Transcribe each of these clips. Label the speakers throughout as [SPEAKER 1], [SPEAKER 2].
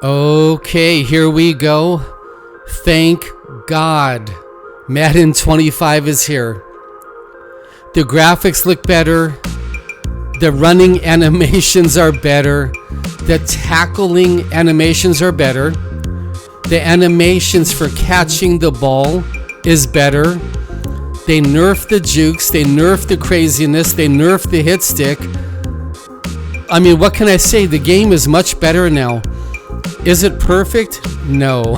[SPEAKER 1] Okay, here we go. Thank God. Madden 25 is here. The graphics look better. The running animations are better. The tackling animations are better. The animations for catching the ball is better. They nerfed the jukes. They nerfed the craziness. They nerfed the hit stick. I mean, what can I say? The game is much better now. Is it perfect? No.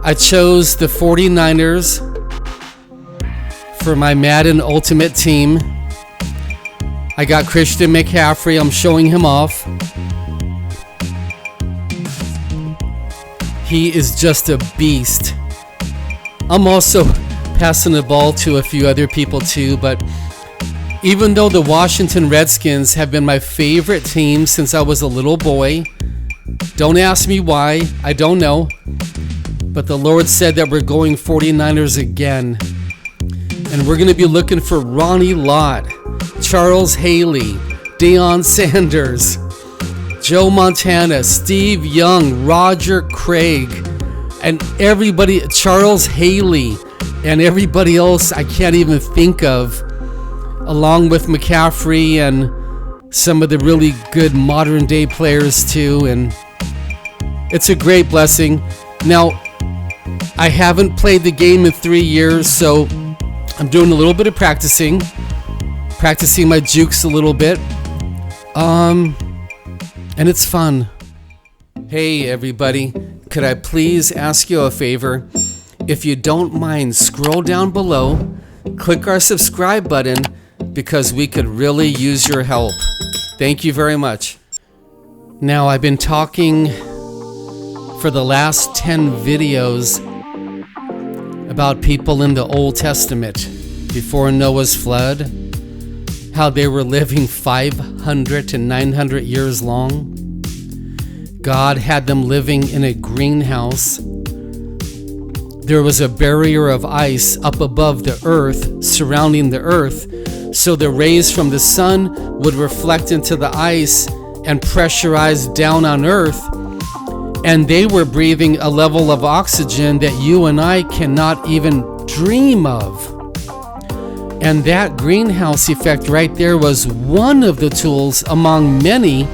[SPEAKER 1] I chose the 49ers for my Madden Ultimate Team. I got Christian McCaffrey. I'm showing him off. He is just a beast. I'm also passing the ball to a few other people too, but even though the Washington Redskins have been my favorite team since I was a little boy, don't ask me why, I don't know, but the Lord said that we're going 49ers again. And we're going to be looking for Ronnie Lott, Charles Haley, Deion Sanders, Joe Montana, Steve Young, Roger Craig, and everybody, Charles Haley, and everybody else I can't even think of, along with McCaffrey and some of the really good modern day players too. And it's a great blessing. Now, I haven't played the game in 3 years, so I'm doing a little bit of practicing my jukes a little bit. And it's fun. Hey everybody, could I please ask you a favor? If you don't mind, scroll down below, click our subscribe button, because we could really use your help. Thank you very much. Now, I've been talking for the last 10 videos about people in the Old Testament before Noah's flood, how they were living 500 to 900 years long. God had them living in a greenhouse. There was a barrier of ice up above the earth, surrounding the earth, so the rays from the sun would reflect into the ice and pressurize down on earth. And they were breathing a level of oxygen that you and I cannot even dream of. And that greenhouse effect right there was one of the tools among many,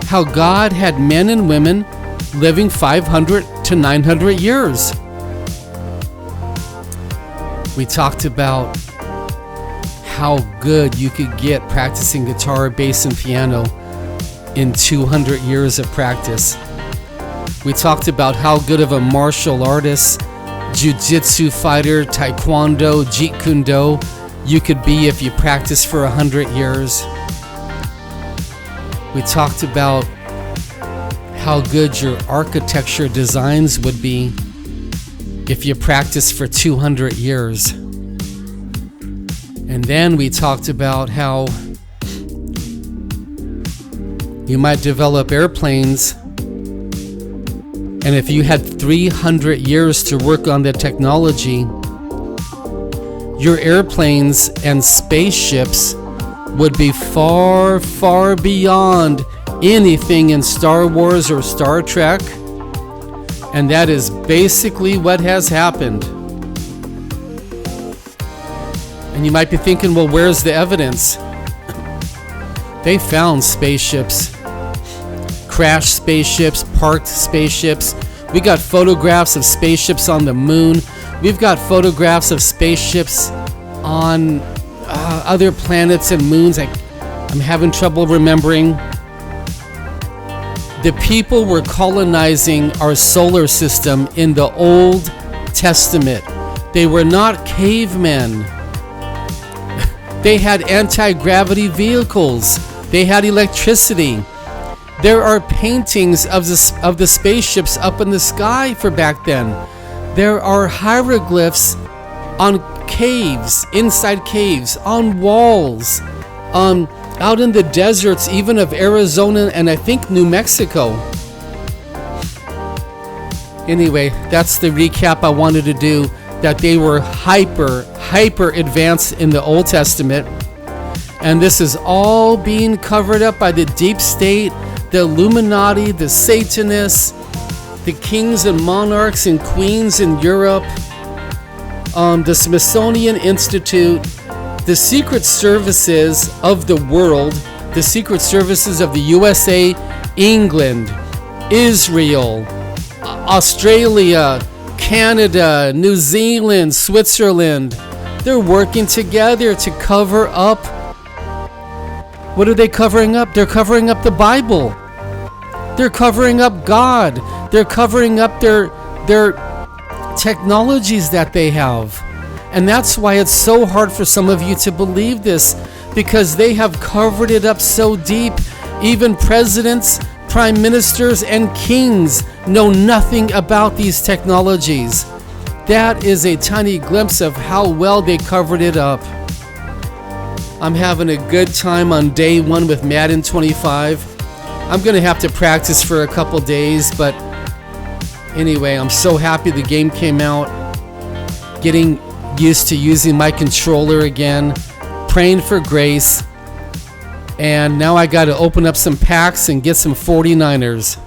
[SPEAKER 1] how God had men and women living 500 to 900 years. We talked about how good you could get practicing guitar, bass, and piano in 200 years of practice. We talked about how good of a martial artist, jiu-jitsu fighter, taekwondo, jeet kune do you could be if you practice for 100 years. We talked about how good your architecture designs would be if you practice for 200 years. And then we talked about how you might develop airplanes, and if you had 300 years to work on the technology, your airplanes and spaceships would be far, far beyond anything in Star Wars or Star Trek. And that is basically what has happened. And you might be thinking, well, where's the evidence? They found spaceships, crashed spaceships, parked spaceships. We got photographs of spaceships on the moon. We've got photographs of spaceships on other planets and moons. I'm having trouble remembering. The people were colonizing our solar system in the Old Testament. They were not cavemen. They had anti-gravity vehicles. They had electricity. There are paintings of the spaceships up in the sky for back then. There are hieroglyphs on caves, inside caves, on walls, out in the deserts, even of Arizona and I think New Mexico. Anyway, that's the recap I wanted to do, that they were hyper advanced in the Old Testament. And this is all being covered up by the deep state, the Illuminati, the Satanists, the kings and monarchs and queens in Europe, the Smithsonian Institute, the secret services of the world, the secret services of the USA, England, Israel, Australia, Canada, New Zealand, Switzerland. They're working together to cover up. What are they covering up? They're covering up the Bible. They're covering up God. They're covering up their technologies that they have. And that's why it's so hard for some of you to believe this, because they have covered it up so deep. Even presidents, prime ministers, and kings know nothing about these technologies. That is a tiny glimpse of how well they covered it up. I'm having a good time on day 1 with Madden 25. I'm going to have to practice for a couple days, but anyway, I'm so happy the game came out. Getting used to using my controller again. Praying for grace. And now I got to open up some packs and get some 49ers.